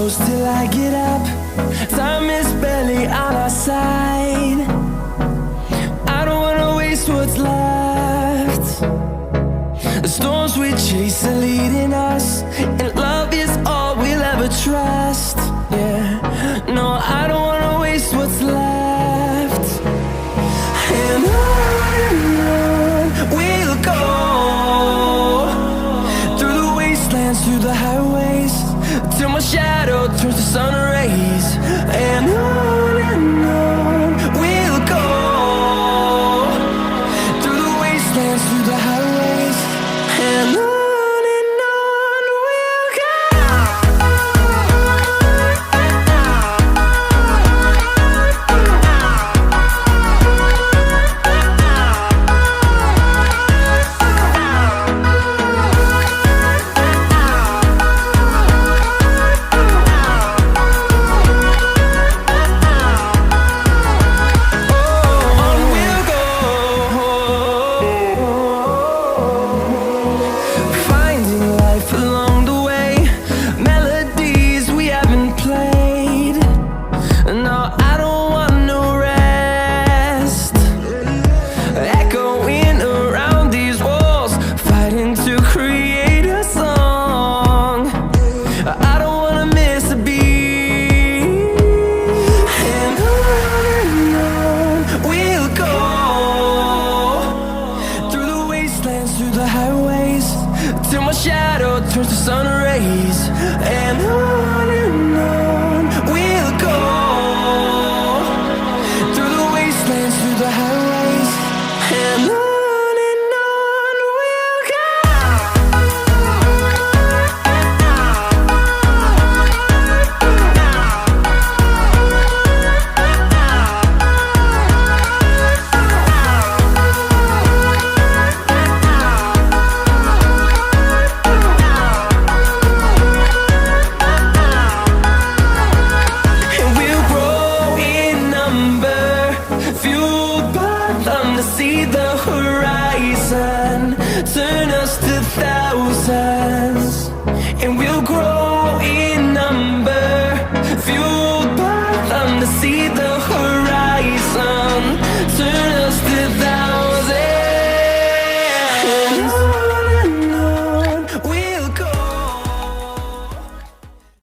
close till I get up. Time is barely on our side. I don't wanna waste what's left. The storms we chase are leading us, and love is all we'll ever trust. Yeah, no, I don't wanna waste what's left. And on we'll go, through the wastelands, through the highways, till my shadow turns to sun rays. And on we'll go, through the wastelands, through the highways, and on. Through the highways, till my shadow turns to sun rays. And on